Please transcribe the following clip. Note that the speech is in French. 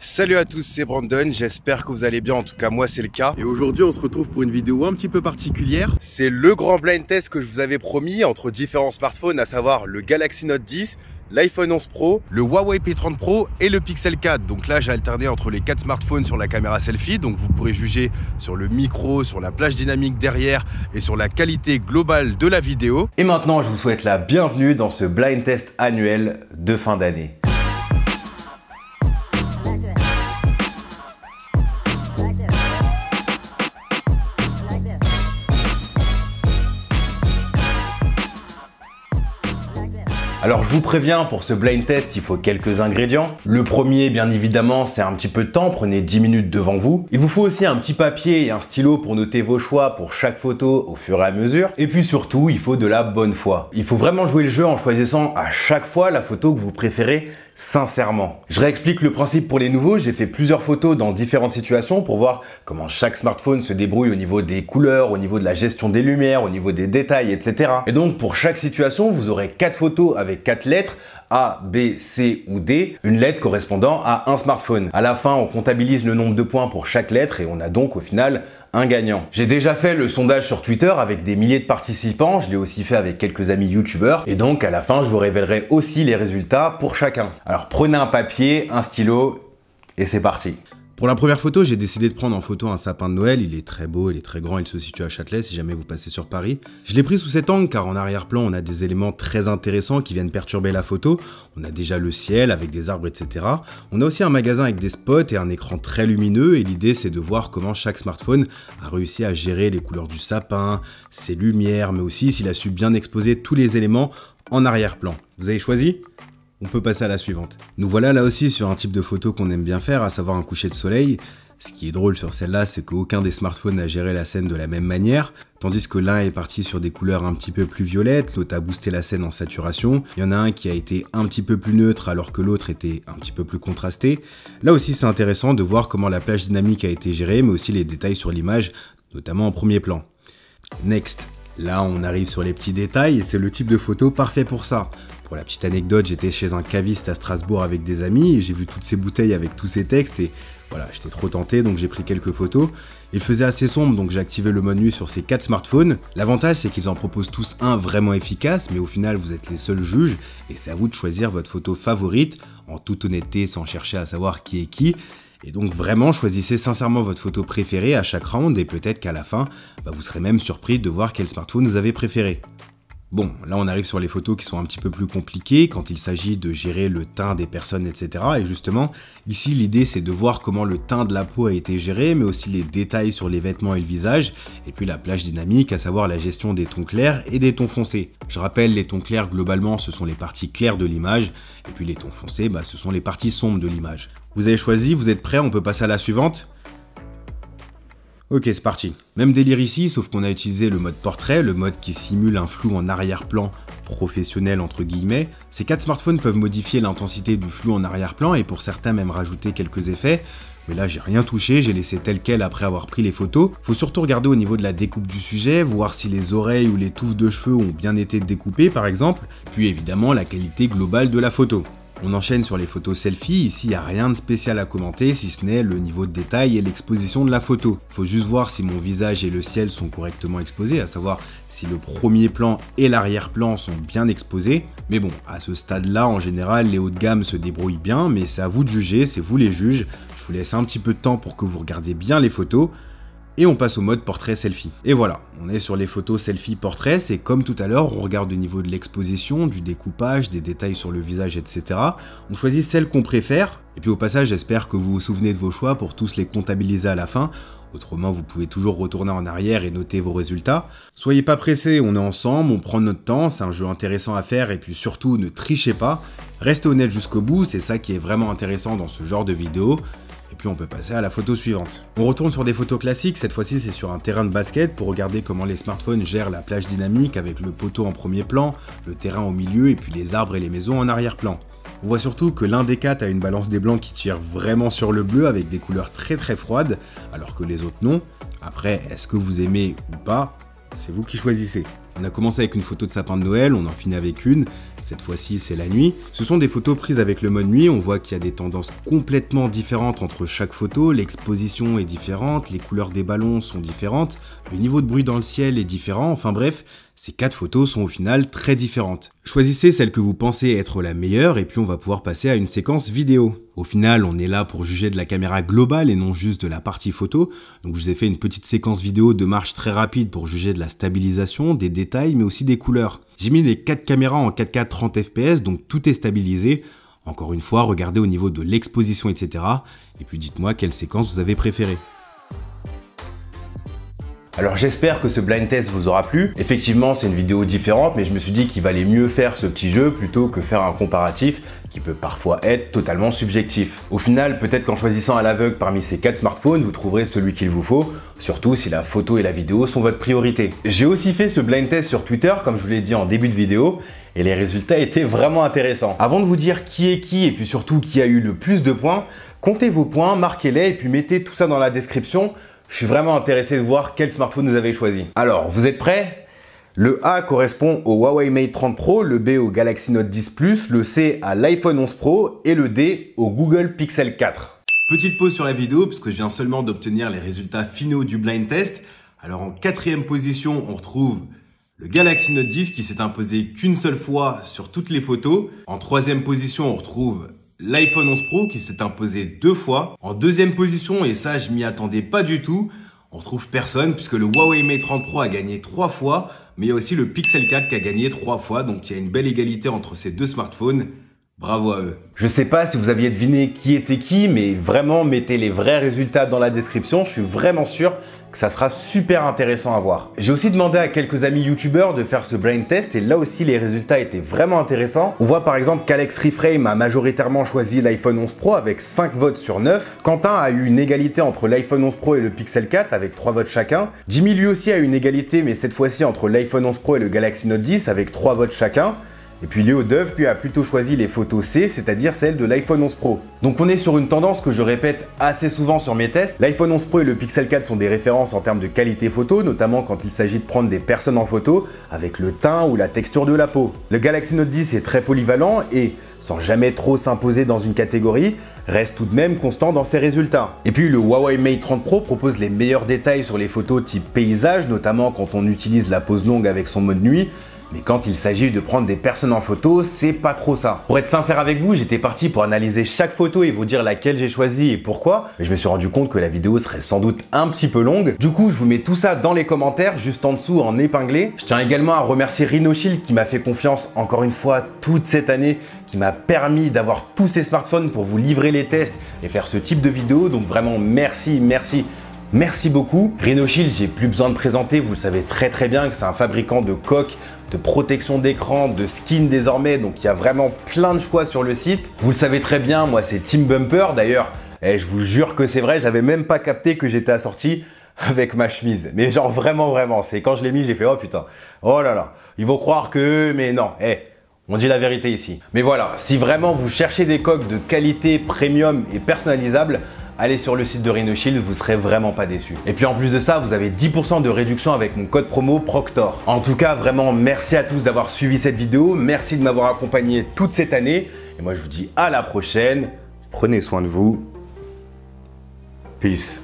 Salut à tous, c'est Brandon, j'espère que vous allez bien, en tout cas moi c'est le cas. Et aujourd'hui on se retrouve pour une vidéo un petit peu particulière. C'est le grand blind test que je vous avais promis entre différents smartphones, à savoir le Galaxy Note 10, l'iPhone 11 Pro, le Huawei P30 Pro et le Pixel 4. Donc là j'ai alterné entre les 4 smartphones sur la caméra selfie. Donc vous pourrez juger sur le micro, sur la plage dynamique derrière et sur la qualité globale de la vidéo. Et maintenant je vous souhaite la bienvenue dans ce blind test annuel de fin d'année. Alors je vous préviens, pour ce blind test, il faut quelques ingrédients. Le premier, bien évidemment, c'est un petit peu de temps, prenez 10 minutes devant vous. Il vous faut aussi un petit papier et un stylo pour noter vos choix pour chaque photo au fur et à mesure. Et puis surtout, il faut de la bonne foi. Il faut vraiment jouer le jeu en choisissant à chaque fois la photo que vous préférez sincèrement. Je réexplique le principe pour les nouveaux, j'ai fait plusieurs photos dans différentes situations pour voir comment chaque smartphone se débrouille au niveau des couleurs, au niveau de la gestion des lumières, au niveau des détails, etc. Et donc pour chaque situation, vous aurez 4 photos avec 4 lettres, A, B, C ou D, une lettre correspondant à un smartphone. À la fin, on comptabilise le nombre de points pour chaque lettre et on a donc au final un gagnant. J'ai déjà fait le sondage sur Twitter avec des milliers de participants, je l'ai aussi fait avec quelques amis youtubeurs et donc à la fin je vous révélerai aussi les résultats pour chacun. Alors prenez un papier, un stylo et c'est parti. Pour la première photo, j'ai décidé de prendre en photo un sapin de Noël. Il est très beau, il est très grand, il se situe à Châtelet si jamais vous passez sur Paris. Je l'ai pris sous cet angle car en arrière-plan, on a des éléments très intéressants qui viennent perturber la photo. On a déjà le ciel avec des arbres, etc. On a aussi un magasin avec des spots et un écran très lumineux et l'idée c'est de voir comment chaque smartphone a réussi à gérer les couleurs du sapin, ses lumières, mais aussi s'il a su bien exposer tous les éléments en arrière-plan. Vous avez choisi ? On peut passer à la suivante. Nous voilà là aussi sur un type de photo qu'on aime bien faire, à savoir un coucher de soleil. Ce qui est drôle sur celle-là, c'est qu'aucun des smartphones n'a géré la scène de la même manière, tandis que l'un est parti sur des couleurs un petit peu plus violettes, l'autre a boosté la scène en saturation, il y en a un qui a été un petit peu plus neutre alors que l'autre était un petit peu plus contrasté. Là aussi c'est intéressant de voir comment la plage dynamique a été gérée, mais aussi les détails sur l'image, notamment en premier plan. Next. Là, on arrive sur les petits détails et c'est le type de photo parfait pour ça. Pour la petite anecdote, j'étais chez un caviste à Strasbourg avec des amis et j'ai vu toutes ces bouteilles avec tous ces textes et voilà, j'étais trop tenté donc j'ai pris quelques photos. Il faisait assez sombre donc j'ai activé le mode nuit sur ces 4 smartphones. L'avantage c'est qu'ils en proposent tous un vraiment efficace mais au final vous êtes les seuls juges et c'est à vous de choisir votre photo favorite en toute honnêteté sans chercher à savoir qui est qui. Et donc vraiment choisissez sincèrement votre photo préférée à chaque round et peut-être qu'à la fin, vous serez même surpris de voir quel smartphone vous avez préféré. Bon, là on arrive sur les photos qui sont un petit peu plus compliquées quand il s'agit de gérer le teint des personnes, etc. Et justement, ici l'idée c'est de voir comment le teint de la peau a été géré, mais aussi les détails sur les vêtements et le visage, et puis la plage dynamique, à savoir la gestion des tons clairs et des tons foncés. Je rappelle, les tons clairs globalement ce sont les parties claires de l'image, et puis les tons foncés, ce sont les parties sombres de l'image. Vous avez choisi, vous êtes prêts, on peut passer à la suivante ? Ok, c'est parti. Même délire ici, sauf qu'on a utilisé le mode portrait, le mode qui simule un flou en arrière-plan professionnel entre guillemets. Ces 4 smartphones peuvent modifier l'intensité du flou en arrière-plan et pour certains même rajouter quelques effets. Mais là, j'ai rien touché, j'ai laissé tel quel après avoir pris les photos. Faut surtout regarder au niveau de la découpe du sujet, voir si les oreilles ou les touffes de cheveux ont bien été découpées par exemple. Puis évidemment, la qualité globale de la photo. On enchaîne sur les photos selfie, ici il n'y a rien de spécial à commenter si ce n'est le niveau de détail et l'exposition de la photo. Faut juste voir si mon visage et le ciel sont correctement exposés, à savoir si le premier plan et l'arrière-plan sont bien exposés. Mais bon, à ce stade-là, en général, les hauts de gamme se débrouillent bien, mais c'est à vous de juger, c'est vous les juges. Je vous laisse un petit peu de temps pour que vous regardiez bien les photos. Et on passe au mode portrait selfie. Et voilà, on est sur les photos selfie portrait, c'est comme tout à l'heure, on regarde au niveau de l'exposition, du découpage, des détails sur le visage, etc. On choisit celle qu'on préfère, et puis au passage, j'espère que vous vous souvenez de vos choix pour tous les comptabiliser à la fin. Autrement, vous pouvez toujours retourner en arrière et noter vos résultats. Soyez pas pressés, on est ensemble, on prend notre temps, c'est un jeu intéressant à faire, et puis surtout, ne trichez pas. Restez honnête jusqu'au bout, c'est ça qui est vraiment intéressant dans ce genre de vidéo. Et puis on peut passer à la photo suivante. On retourne sur des photos classiques, cette fois-ci c'est sur un terrain de basket pour regarder comment les smartphones gèrent la plage dynamique avec le poteau en premier plan, le terrain au milieu et puis les arbres et les maisons en arrière-plan. On voit surtout que l'un des 4 a une balance des blancs qui tire vraiment sur le bleu avec des couleurs très froides, alors que les autres non. Après, est-ce que vous aimez ou pas ? C'est vous qui choisissez. On a commencé avec une photo de sapin de Noël, on en finit avec une. Cette fois-ci, c'est la nuit. Ce sont des photos prises avec le mode nuit. On voit qu'il y a des tendances complètement différentes entre chaque photo. L'exposition est différente, les couleurs des ballons sont différentes, le niveau de bruit dans le ciel est différent. Enfin bref, ces 4 photos sont au final très différentes. Choisissez celle que vous pensez être la meilleure et puis on va pouvoir passer à une séquence vidéo. Au final, on est là pour juger de la caméra globale et non juste de la partie photo. Donc je vous ai fait une petite séquence vidéo de marche très rapide pour juger de la stabilisation, des détails, mais aussi des couleurs. J'ai mis les 4 caméras en 4K 30 fps, donc tout est stabilisé. Encore une fois, regardez au niveau de l'exposition, etc. Et puis dites-moi quelle séquence vous avez préférée. Alors j'espère que ce blind test vous aura plu. Effectivement, c'est une vidéo différente, mais je me suis dit qu'il valait mieux faire ce petit jeu plutôt que faire un comparatif qui peut parfois être totalement subjectif. Au final, peut-être qu'en choisissant à l'aveugle parmi ces 4 smartphones, vous trouverez celui qu'il vous faut, surtout si la photo et la vidéo sont votre priorité. J'ai aussi fait ce blind test sur Twitter, comme je vous l'ai dit en début de vidéo, et les résultats étaient vraiment intéressants. Avant de vous dire qui est qui et puis surtout qui a eu le plus de points, comptez vos points, marquez-les et puis mettez tout ça dans la description. Je suis vraiment intéressé de voir quel smartphone vous avez choisi. Alors, vous êtes prêts? Le A correspond au Huawei Mate 30 Pro, le B au Galaxy Note 10 Plus, le C à l'iPhone 11 Pro et le D au Google Pixel 4. Petite pause sur la vidéo parce que je viens seulement d'obtenir les résultats finaux du blind test. Alors en 4e position, on retrouve le Galaxy Note 10 qui s'est imposé qu'une seule fois sur toutes les photos. En 3e position, on retrouve l'iPhone 11 Pro qui s'est imposé 2 fois. En 2e position, et ça je m'y attendais pas du tout, on retrouve personne puisque le Huawei Mate 30 Pro a gagné 3 fois, mais il y a aussi le Pixel 4 qui a gagné 3 fois, donc il y a une belle égalité entre ces 2 smartphones. Bravo à eux. Je sais pas si vous aviez deviné qui était qui, mais vraiment mettez les vrais résultats dans la description, je suis vraiment sûr que ça sera super intéressant à voir. J'ai aussi demandé à quelques amis youtubeurs de faire ce blind test et là aussi les résultats étaient vraiment intéressants. On voit par exemple qu'Alex Reframe a majoritairement choisi l'iPhone 11 Pro avec 5 votes sur 9. Quentin a eu une égalité entre l'iPhone 11 Pro et le Pixel 4 avec 3 votes chacun. Jimmy lui aussi a eu une égalité mais cette fois-ci entre l'iPhone 11 Pro et le Galaxy Note 10 avec 3 votes chacun. Et puis Léo Deuve lui a plutôt choisi les photos C, c'est-à-dire celles de l'iPhone 11 Pro. Donc on est sur une tendance que je répète assez souvent sur mes tests. L'iPhone 11 Pro et le Pixel 4 sont des références en termes de qualité photo, notamment quand il s'agit de prendre des personnes en photo avec le teint ou la texture de la peau. Le Galaxy Note 10 est très polyvalent et, sans jamais trop s'imposer dans une catégorie, reste tout de même constant dans ses résultats. Et puis le Huawei Mate 30 Pro propose les meilleurs détails sur les photos type paysage, notamment quand on utilise la pose longue avec son mode nuit. Mais quand il s'agit de prendre des personnes en photo, c'est pas trop ça. Pour être sincère avec vous, j'étais parti pour analyser chaque photo et vous dire laquelle j'ai choisi et pourquoi. Mais je me suis rendu compte que la vidéo serait sans doute un petit peu longue. Du coup, je vous mets tout ça dans les commentaires, juste en dessous, en épinglé. Je tiens également à remercier Rhinoshield qui m'a fait confiance encore une fois toute cette année, qui m'a permis d'avoir tous ces smartphones pour vous livrer les tests et faire ce type de vidéo. Donc vraiment, merci, merci. Merci beaucoup. Rhinoshield, j'ai plus besoin de présenter, vous le savez très bien que c'est un fabricant de coques, de protection d'écran, de skin désormais, donc il y a vraiment plein de choix sur le site. Vous le savez très bien, moi c'est Team Bumper d'ailleurs, et je vous jure que c'est vrai, j'avais même pas capté que j'étais assorti avec ma chemise. Mais genre vraiment, c'est quand je l'ai mis, j'ai fait oh putain, oh là là, ils vont croire que, mais non, on dit la vérité ici. Mais voilà, si vraiment vous cherchez des coques de qualité premium et personnalisables, allez sur le site de Rhinoshield, vous serez vraiment pas déçus. Et puis en plus de ça, vous avez 10% de réduction avec mon code promo Proctor. En tout cas, vraiment merci à tous d'avoir suivi cette vidéo, merci de m'avoir accompagné toute cette année. Et moi je vous dis à la prochaine, prenez soin de vous, peace.